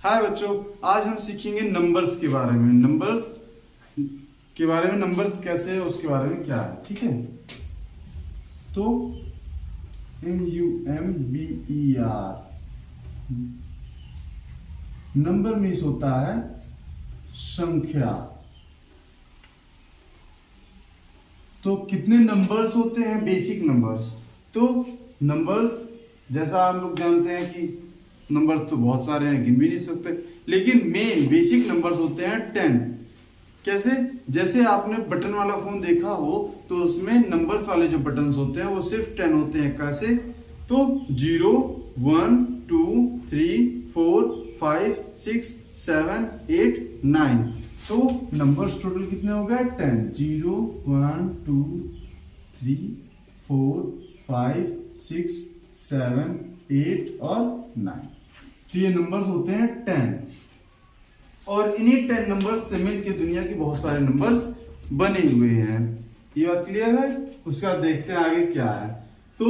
हाय बच्चों, आज हम सीखेंगे नंबर्स के बारे में। नंबर्स कैसे है उसके बारे में क्या है, ठीक है। तो NUMBER नंबर मीन्स होता है संख्या। तो कितने नंबर्स होते हैं? Basic numbers. तो नंबर्स जैसा आप लोग जानते हैं कि नंबर्स तो बहुत सारे हैं, गिन भी नहीं सकते, लेकिन मेन बेसिक नंबर्स होते हैं 10। कैसे? जैसे आपने बटन वाला फोन देखा हो तो उसमें नंबर्स वाले जो बटन्स होते हैं वो सिर्फ 10 होते हैं। कैसे? तो 0 1 2 3 4 5 6 7 8 9। तो नंबर्स टोटल कितने हो गए? 10। 0 1 2 3 4 5 6 7 8 और 9। तो ये नंबर्स होते हैं 10। और इन्हीं 10 नंबर्स से मिलकर दुनिया के बहुत सारे नंबर्स बने हुए हैं। ये बात क्लियर है? उसके बाद देखते हैं आगे क्या है। तो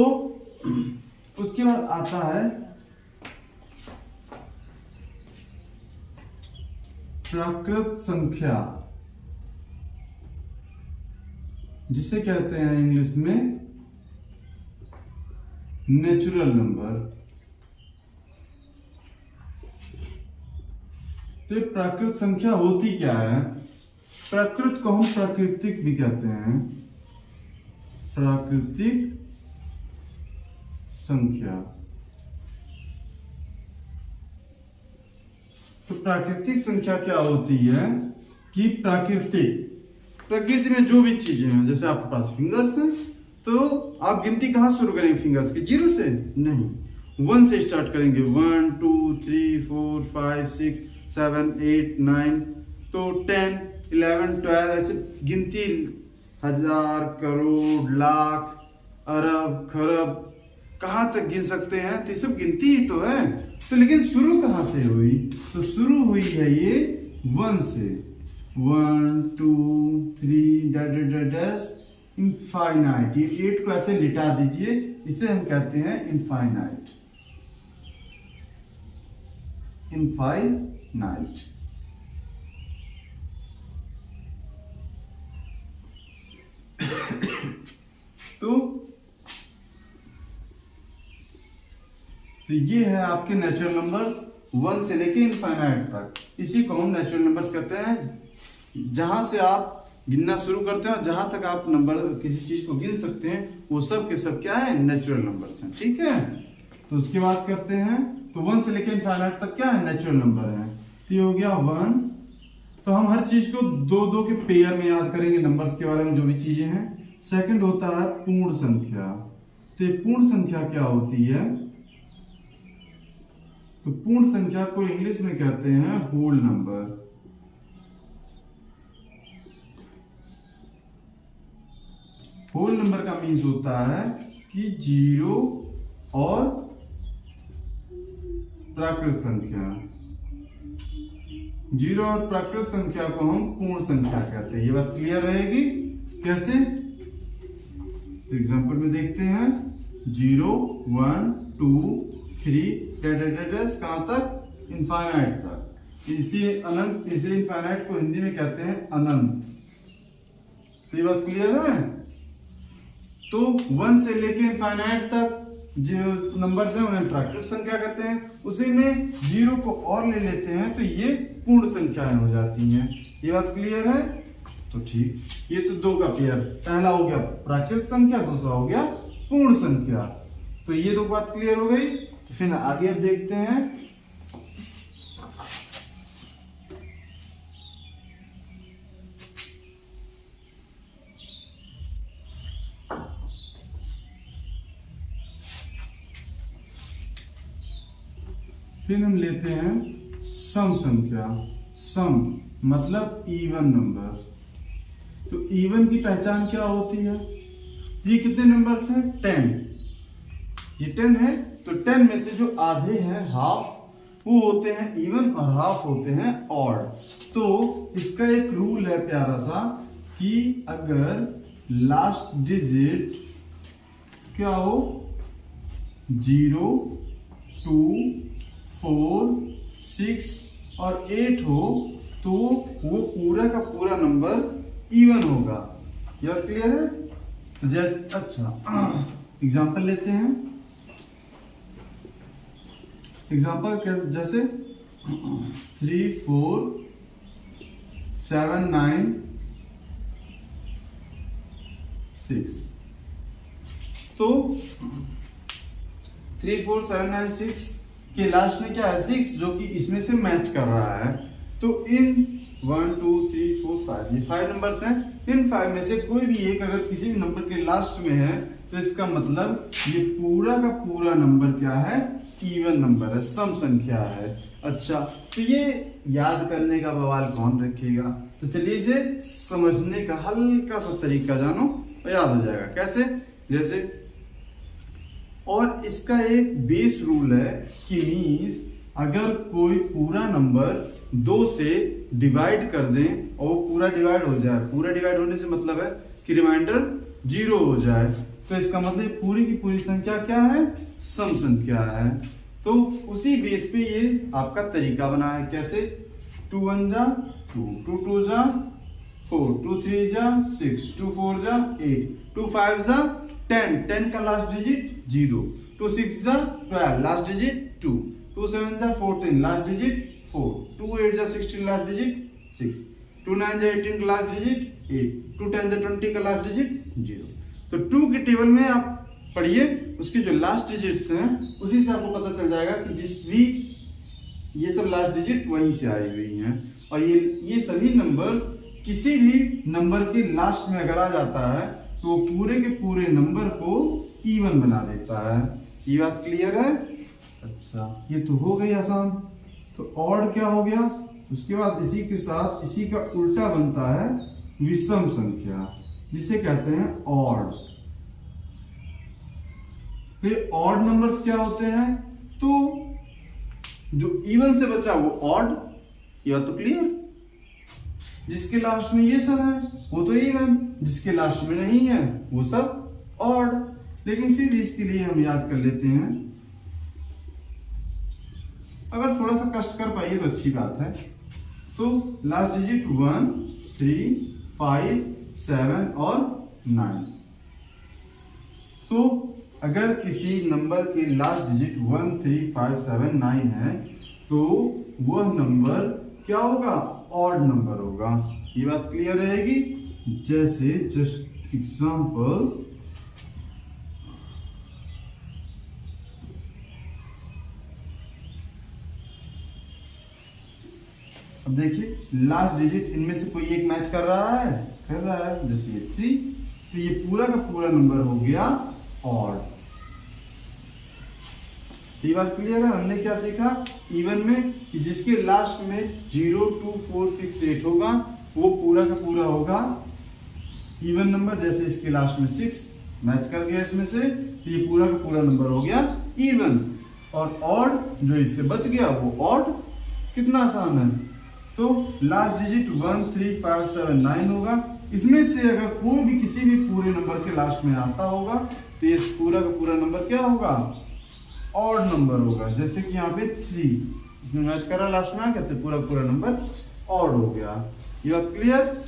उसके बाद आता है प्राकृत संख्या, जिसे कहते हैं इंग्लिश में नेचुरल नंबर। तो प्राकृत संख्या होती क्या है? प्राकृत को हम प्राकृतिक भी कहते हैं, प्राकृतिक संख्या। तो प्राकृतिक संख्या क्या होती है कि प्रकृति में जो भी चीजें हैं, जैसे आपके पास फिंगर्स हैं तो आप गिनती कहां शुरू करेंगे? फिंगर्स के 0 से नहीं, 1 से स्टार्ट करेंगे। 1 2 3 4 5 6 7 8 9। तो 10 11 12 ऐसे गिनती, हजार करोड़ लाख अरब खरब कहां तक गिन सकते हैं। तो ये सब गिनती ही तो है। तो लेकिन शुरू कहां से हुई? तो शुरू हुई है ये 1 से। 1 2 3 इनफाइनाइट। ये 8 को ऐसे लिटा दीजिए, इसे हम कहते हैं इनफाइनाइट। इनफाइनाइट। तो ये है आपके नेचुरल नंबर्स 1 से लेके इनफाइनाइट तक। इसी को हम नेचुरल नंबर्स कहते हैं। जहां से आप गिनना शुरू करते हैं और जहां तक आप नंबर किसी चीज को गिन सकते हैं वो सब के सब क्या है? नेचुरल नंबर्स हैं, ठीक है। तो उसकी बात करते हैं। तो 1 से लेके इनफाइनाइट तक क्या है? नेचुरल नंबर है। तो ये हो गया 1। तो हम हर चीज को 2-2 के पेयर में याद करेंगे, नंबर्स के बारे में जो भी चीजें हैं। सेकंड होता है पूर्ण संख्या। तो ये पूर्ण संख्या क्या होती है? तो पूर्ण संख्या को इंग्लिश में कहते हैं होल नंबर। होल नंबर का मीन्स होता है कि 0 और प्राकृत संख्या। 0 और प्राकृत संख्या को हम पूर्ण संख्या कहते हैं। ये बात क्लियर रहेगी? कैसे? एग्जांपल में देखते हैं। 0 1 2 3 कहां तक? इनफाइनाइट तक। इसे इनफाइनाइट को हिंदी में कहते हैं अनंत। तो ये बात क्लियर है? तो 1 से लेके इनफाइनाइट तक जो नंबर्स हैं उन्हें प्राकृत संख्या कहते हैं। उसी में 0 को और ले लेते हैं तो ये पूर्ण संख्याएं हो जाती हैं। ये बात क्लियर है? तो ठीक, ये तो 2 का पेयर। पहला हो गया प्राकृत संख्या, दूसरा हो गया पूर्ण संख्या। तो ये 2 बात क्लियर हो गई। तो फिर आगे अब देखते हैं। फिर हम लेते हैं सम संख्या। सम मतलब इवन नंबर। तो इवन की पहचान क्या होती है? ये कितने नंबर्स हैं? 10। ये 10 है। तो 10 में से जो आधे हैं, हाफ, वो होते हैं इवन और हाफ होते हैं ऑड। तो इसका एक रूल है प्यारा सा कि अगर लास्ट डिजिट क्या हो? 0 2 4 6 और 8 हो तो वो पूरा का पूरा नंबर इवन होगा। यह क्लियर है? तो जैसे अच्छा एग्जांपल लेते हैं। एग्जांपल जैसे 3 4 7 9 6। तो 3 4 7 9 6 के लास्ट में क्या है 6, जो कि इसमें से मैच कर रहा है। तो इन 1 2 3 4 5 ये 5 नंबर्स हैं। इन 5 में से कोई भी एक अगर किसी भी नंबर के लास्ट में है तो इसका मतलब ये पूरा का पूरा नंबर क्या है, इवन नंबर है, सम संख्या है। अच्छा, तो ये याद करने का बवाल कौन रखेगा? तो चलिए इसे समझने का हल्का सा तरीका जानो तो याद हो जाएगा। कैसे? जैसे, और इसका एक बेस रूल है कि मीन्स अगर कोई पूरा नंबर 2 से डिवाइड कर दें और वो पूरा डिवाइड हो जाए, पूरा डिवाइड होने से मतलब है कि रिमाइंडर 0 हो जाए, तो इसका मतलब पूरी की पूरी संख्या क्या है, सम संख्या है। तो उसी बेस पे ये आपका तरीका बना है। कैसे? 2 1 जा 2, 2 2 जा 4, 2 3 जा 6, 2 4 जा 8, 2 5 जा 10, 10 का लास्ट डिजिट 0, 2 6 जा 12, लास्ट डिजिट 2, 2 7 जा 14, लास्ट डिजिट 4, 2 8 जा 16, लास्ट डिजिट 6, 2 9 जा 18 का लास्ट डिजिट 8, 2 10 जा 20 का लास्ट डिजिट 0। तो 2 के टेबल में आप पढ़िए, उसके जो लास्ट डिजिट्स हैं उसी से आपको पता चल जाएगा कि जिस भी ये सब लास्ट डिजिट वहीं से आई हुई हैं। और ये सभी नंबर किसी भी नंबर के लास्ट में अगर आ जाता है तो पूरे के पूरे नंबर को इवन बना देता है। ये बात क्लियर है? अच्छा, ये तो हो गई आसान। तो ऑड क्या हो गया? उसके बाद इसी के साथ इसी का उल्टा बनता है विषम संख्या, जिसे कहते हैं ऑड। फिर ऑड नंबर्स क्या होते हैं? तो जो इवन से बचा वो ऑड, या तो क्लियर। जिसके लास्ट में ये सब है वो तो इवन, जिसके लास्ट में नहीं है वो सब ऑड। लेकिन फिर इसके लिए हम याद कर लेते हैं, अगर थोड़ा सा कष्ट कर पाइए तो अच्छी बात है। तो लास्ट डिजिट 1 3 5 7 और 9। तो अगर किसी नंबर के लास्ट डिजिट 1 3 5 7 9 है तो वह नंबर क्या होगा? ऑड नंबर होगा। ये बात क्लियर रहेगी? जैसे जस्ट एग्जांपल, अब देखिए लास्ट डिजिट इनमें से कोई एक मैच कर रहा है, जैसे ये 3, तो ये पूरा का पूरा नंबर हो गया ऑड। ये बात क्लियर है? हमने क्या सीखा इवन में कि जिसके लास्ट में 0 2 4 6 8 होगा वो पूरा का पूरा होगा इवन नंबर। जैसे इसके लास्ट में 6 मैच कर गया इसमें से, तो ये पूरा का पूरा नंबर हो गया इवन। और ऑड जो इससे बच गया वो ऑड। कितना आसान है? तो लास्ट डिजिट 1 3 5 7 9 होगा। इसमें से अगर कोई भी किसी भी पूरे नंबर के लास्ट में आता होगा तो ये पूरा का पूरा नंबर क्या होगा? ऑड नंबर होगा। जैसे कि यहाँ पे 3 इसमें मैच कर रहा है, लास्ट में आ गया तो पूरा पूरा नंबर ऑड हो गया। ये बात क्लियर?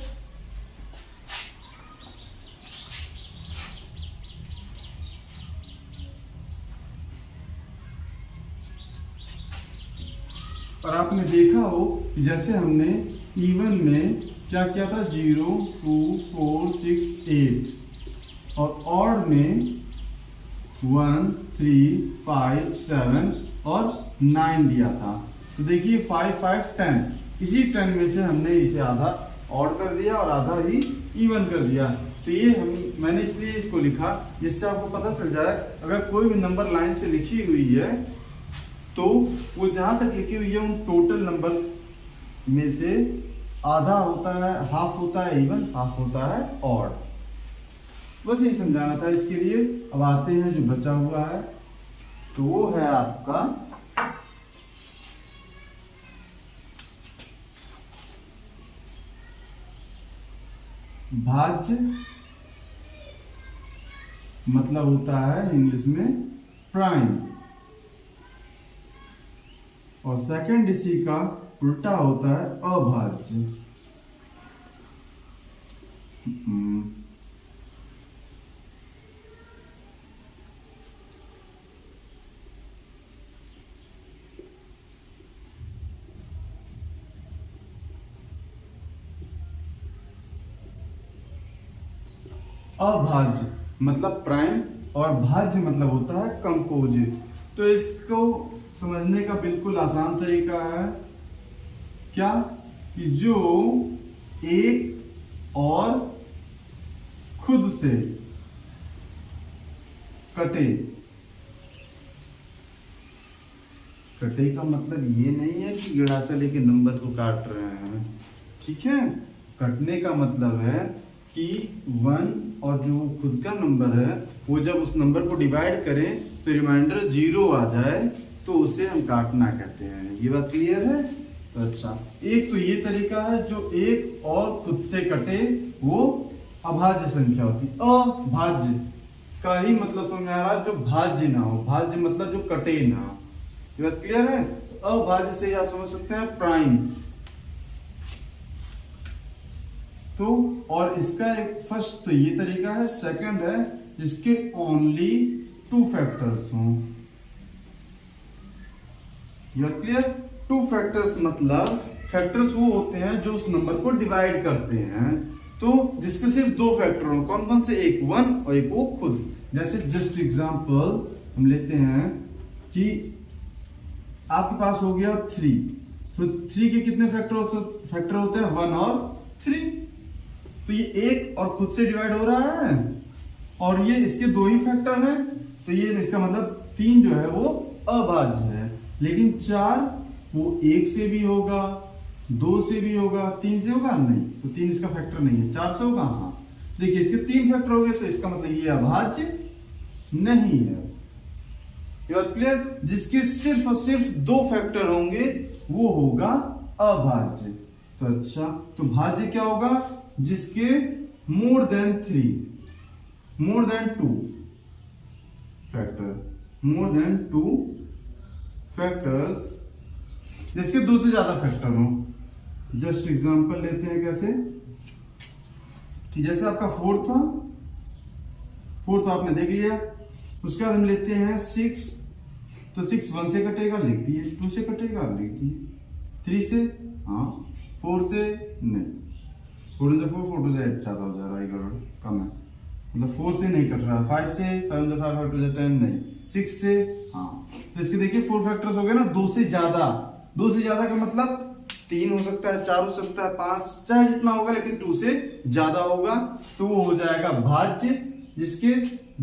और आपने देखा हो कि जैसे हमने इवन में क्या किया था 0 2 4 6 8 और ऑड में 1 3 5 7 और 9 दिया था। तो देखिए 5 5 10, इसी 10 में से हमने इसे आधा ऑड कर दिया और आधा ही इवन कर दिया। तो ये मैंने इसलिए इसको लिखा जिससे आपको पता चल जाए अगर कोई भी नंबर लाइन से लिखी हुई है तो वो जहां तक लिखी हुई है उन टोटल नंबर्स में से आधा होता है, हाफ होता है इवन, हाफ होता है ऑड। बस यही समझाना था इसके लिए। अब आते हैं जो बचा हुआ है, तो वो है आपका भाज्य, मतलब होता है इंग्लिश में प्राइम। और सेकंड इसी का उल्टा होता है अभाज्य। अभाज्य मतलब प्राइम और भाज्य मतलब होता है कंपोजिट। तो इसको समझने का बिल्कुल आसान तरीका है क्या, कि जो एक और खुद से कटे, कटे का मतलब ये नहीं है कि गड़ासा लेके नंबर को काट रहे हैं, ठीक है। कटने का मतलब है कि 1 और जो खुद का नंबर है वो जब उस नंबर को डिवाइड करें तो रिमाइंडर 0 आ जाए तो उसे हम काटना कहते हैं। ये बात क्लियर है। तो अच्छा, एक तो ये तरीका है जो एक और खुद से कटे वो अभाज्य संख्या होती है। अभाज्य का ही मतलब समझ में आ रहा है, जो भाज्य ना हो, भाज्य मतलब जो कटे ना हो। ये बात क्लियर है। तो अभाज्य से आप समझ सकते हैं प्राइम। तो और इसका एक फर्स्ट तो ये तरीका है, सेकंड है जिसके ओनली 2 फैक्टर्स हों। You are clear. 2 फैक्टर्स मतलब फैक्टर्स वो होते हैं जो उस नंबर को डिवाइड करते हैं, तो जिसके सिर्फ 2 फैक्टर हो। कौन कौन से, एक 1 और एक वो खुद। जैसे जस्ट एग्जांपल हम लेते हैं कि आपके पास हो गया 3, तो 3 के कितने फैक्टर होते हैं, 1 और 3। तो ये एक और खुद से डिवाइड हो रहा है और ये इसके 2 ही फैक्टर हैं, तो ये इसका मतलब 3 जो है वो अभाज्य है। लेकिन 4 वो 1 से भी होगा, 2 से भी होगा, 3 से होगा नहीं, तो 3 इसका फैक्टर नहीं है। 4 से होगा, हाँ। देखिए इसके 3 फैक्टर हो गए, तो इसका मतलब ये अभाज्य नहीं है। ये बात क्लियर। जिसके सिर्फ और सिर्फ 2 फैक्टर होंगे वो होगा अभाज्य। तो अच्छा, तो भाज्य क्या होगा, जिसके more than 2 factor, more than 2 factors, जिसके 2 से ज्यादा फैक्टर हो। जस्ट एग्जांपल लेते हैं कैसे, कि जैसे आपका 4 था, 4 आपने देख लिया। उसके बाद हम लेते हैं 6, तो 6 1 से कटेगा, लिख दिए। 2 से कटेगा, लिख दिए। 3 से, हाँ। 4 से नहीं, 4 4 ज्यादा हो जा रहा है, कम है, मतलब 4 से नहीं कट रहा। 5 से, 5 5 10 नहीं। 6 से, हाँ। तो इसके देखिए 4 फैक्टर्स हो गए ना, 2 से ज्यादा। 2 से ज्यादा का मतलब 3 हो सकता है, 4 हो सकता है, 5, चाहे जितना होगा, लेकिन 2 से ज्यादा होगा तो वो हो जाएगा भाज्य। जिसके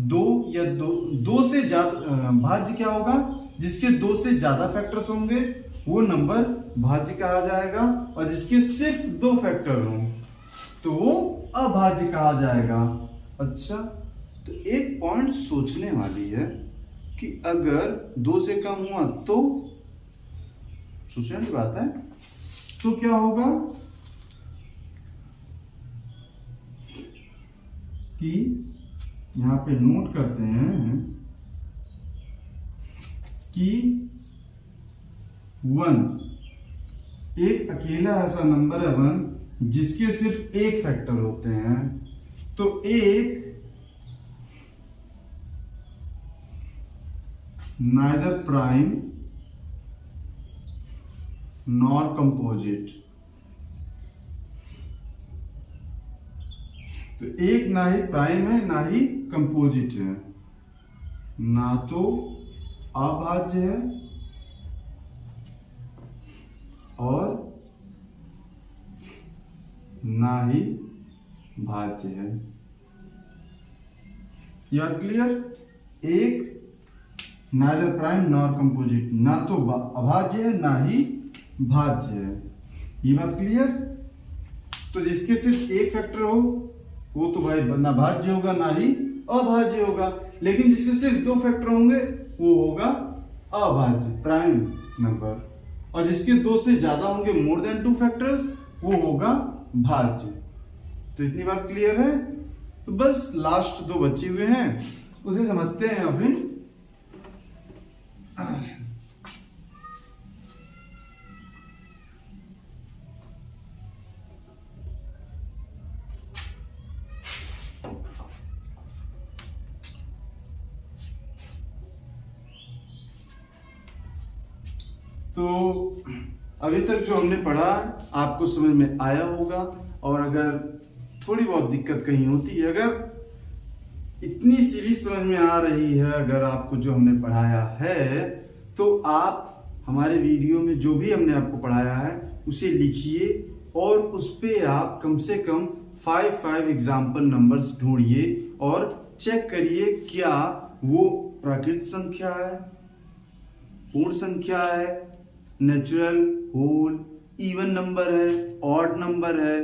2 या 2 से ज्यादा, भाज्य क्या होगा, जिसके 2 से ज्यादा फैक्टर्स होंगे वो नंबर भाज्य कहा जाएगा, और जिसके सिर्फ 2 फैक्टर हों तो वो अभाज्य कहा जाएगा। अच्छा, तो एक पॉइंट सोचने वाली है कि अगर 2 से कम हुआ तो, सोचने वाली बात है, तो क्या होगा कि यहां पे नोट करते हैं कि 1 एक अकेला ऐसा नंबर है 1 जिसके सिर्फ 1 फैक्टर होते हैं। तो 1 नाइदर प्राइम नॉर कंपोजिट। तो 1 ना ही प्राइम है ना ही कंपोजिट है, ना तो अभाज्य है और ना ही भाज्य है। You are clear. 1 neither prime nor composite, ना तो अभाज्य है ना ही भाज्य है। ये बात क्लियर। तो जिसके सिर्फ 1 फैक्टर हो वो तो भाई ना भाज्य होगा ना ही अभाज्य होगा, लेकिन जिसके सिर्फ 2 फैक्टर होंगे वो होगा अभाज्य, प्राइम नंबर। और जिसके 2 से ज्यादा होंगे, मोर देन 2 फैक्टर्स, वो होगा भाज्य। तो इतनी बात क्लियर है। तो बस लास्ट 2 बचे हुए हैं, उसे समझते हैं। फिर तो अभी तक जो हमने पढ़ा आपको समझ में आया होगा, और अगर थोड़ी बहुत दिक्कत कहीं होती है, अगर इतनी सी भी समझ में आ रही है अगर आपको जो हमने पढ़ाया है, तो आप हमारे वीडियो में जो भी हमने आपको पढ़ाया है उसे लिखिए और उस पे आप कम से कम 5 एग्जाम्पल नंबर्स ढूंढिए और चेक करिए क्या वो प्राकृत संख्या है, पूर्ण संख्या है, नेचुरल, होल, इवन नंबर है, ऑड नंबर है,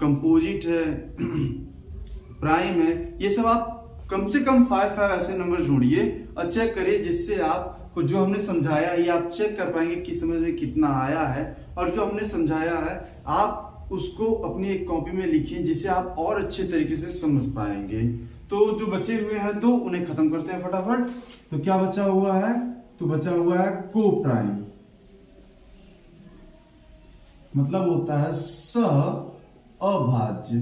कंपोजिट है, प्राइम है। ये सब आप कम से कम 5 ऐसे नंबर ढूंढिए और चेक करिए, जिससे आपको जो हमने समझाया ये आप चेक कर पाएंगे कि समझ में कितना आया है। और जो हमने समझाया है आप उसको अपनी एक कॉपी में लिखिए, जिससे आप और अच्छे तरीके से समझ पाएंगे। तो जो बचे हुए हैं तो उन्हें खत्म करते हैं फटाफट। तो क्या बचा हुआ है? तो बचा हुआ है को प्राइम, मतलब होता है अभाज्य,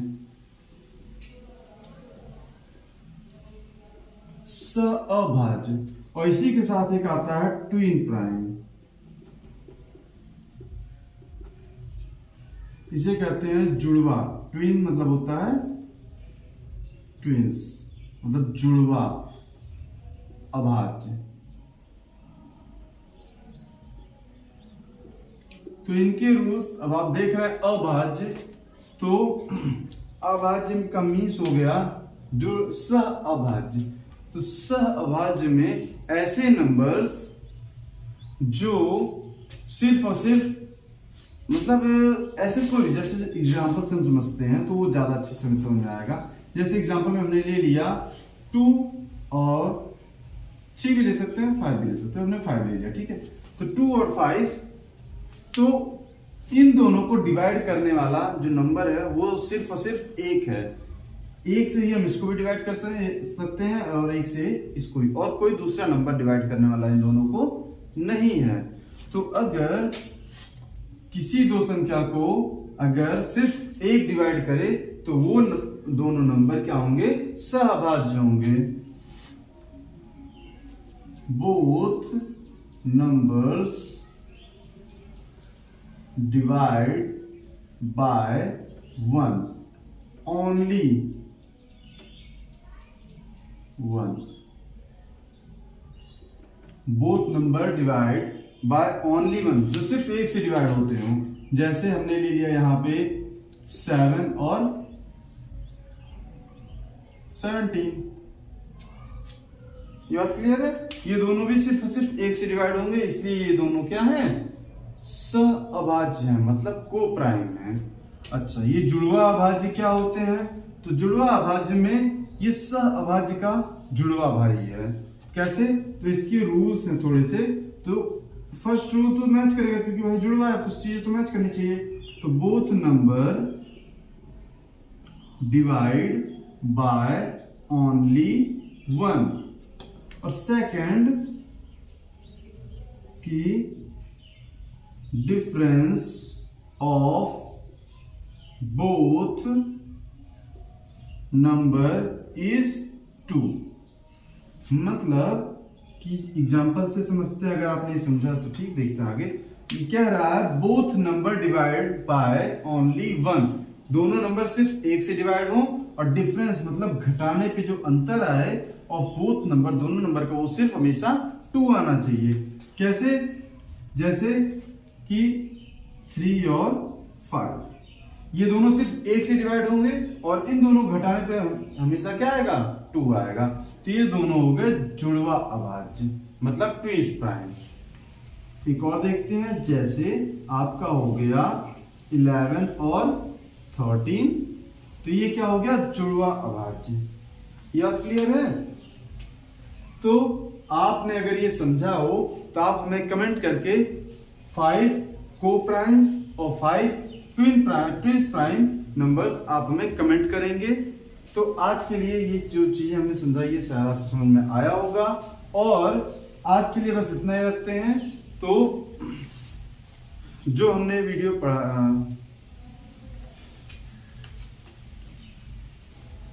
अभाज्य। और इसी के साथ एक आता है ट्विन प्राइम, इसे कहते हैं जुड़वा। ट्विन मतलब होता है ट्विंस, मतलब जुड़वा अभाज्य। तो इनके रूल्स अब आप देख रहे हैं। अभाज्य, तो अभाज्य का मीन्स हो गया जो सह अभाज्य। तो सह अभाज्य में ऐसे नंबर्स जो सिर्फ और सिर्फ, मतलब ऐसे कोई, जैसे एग्जांपल से हम समझते हैं तो वो ज्यादा अच्छे से समझ में आएगा। जैसे एग्जांपल में हमने ले लिया 2 और 3 भी ले सकते हैं, 5 भी ले सकते हैं, हमने 5 ले लिया, ठीक है। तो 2 और 5, तो इन दोनों को डिवाइड करने वाला जो नंबर है वो सिर्फ और सिर्फ एक है। एक से ही हम इसको भी डिवाइड कर सकते हैं और एक से इसको भी, और कोई दूसरा नंबर डिवाइड करने वाला इन दोनों को नहीं है। तो अगर किसी दो संख्या को अगर सिर्फ एक डिवाइड करे तो वो दोनों नंबर क्या होंगे? सहभाज्य होंगे। Both numbers divide by 1, only 1। Both number divide by only 1, जो सिर्फ एक से डिवाइड होते हो। जैसे हमने ले लिया यहां पे 7 और 17। ये बात क्लियर है? ये दोनों भी सिर्फ और सिर्फ एक से डिवाइड होंगे, इसलिए ये दोनों क्या हैं? सहअभाज्य है, मतलब को प्राइम है। अच्छा, ये जुड़वा अभाज्य क्या होते हैं? तो जुड़वा अभाज्य में ये सहअभाज्य का जुड़वा भाई है। कैसे? तो इसके रूल्स हैं थोड़े से। तो फर्स्ट रूल तो मैच करेगा, क्योंकि भाई जुड़वा है, कुछ चीजें तो मैच करनी चाहिए। तो both number divide by only 1, और सेकंड की difference of both number is 2। मतलब कि एग्जांपल से समझते हैं, अगर आपने समझा तो ठीक। देखते हैं आगे, ये कह रहा है both number divide by only 1, दोनों नंबर सिर्फ एक से डिवाइड हो, और डिफरेंस मतलब घटाने पे जो अंतर आए ऑफ बोथ नंबर, दोनों नंबर का, वो सिर्फ हमेशा 2 आना चाहिए। कैसे? जैसे कि 3 और 5, ये दोनों सिर्फ एक से डिवाइड होंगे और इन दोनों घटाने पे हमेशा क्या आएगा? 2 आएगा। तो ये दोनों हो गए जुड़वा अभाज्य, मतलब ट्विंस प्राइम। एक और देखते हैं, जैसे आपका हो गया 11 और 13, तो ये क्या हो गया? जुड़वा अभाज्य। यह क्लियर है? तो आपने अगर ये समझा हो तो आप हमें कमेंट करके 5 को प्राइम्स और 5 ट्विंस प्राइम नंबर्स आप हमें कमेंट करेंगे। तो आज के लिए ये जो चीजें हमने समझाई है शायद आपको समझ में आया होगा, और आज के लिए बस इतना ही रखते हैं। तो जो हमने वीडियो पढ़ा,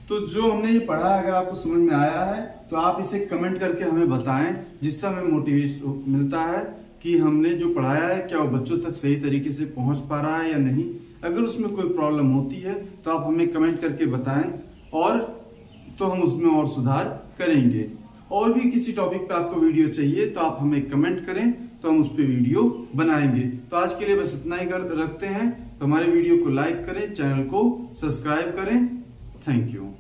तो जो हमने ये पढ़ा, अगर आपको समझ में आया है तो आप इसे कमेंट करके हमें बताएं, जिससे हमें मोटिवेशन मिलता है कि हमने जो पढ़ाया है क्या वो बच्चों तक सही तरीके से पहुंच पा रहा है या नहीं। अगर उसमें कोई प्रॉब्लम होती है तो आप हमें कमेंट करके बताएं, और तो हम उसमें और सुधार करेंगे। और भी किसी टॉपिक पे आपको वीडियो चाहिए तो आप हमें कमेंट करें, तो हम उस पर वीडियो बनाएंगे। तो आज के लिए बस इतना ही रखते हैं। तो हमारे वीडियो को लाइक करें, चैनल को सब्सक्राइब करें। Thank you.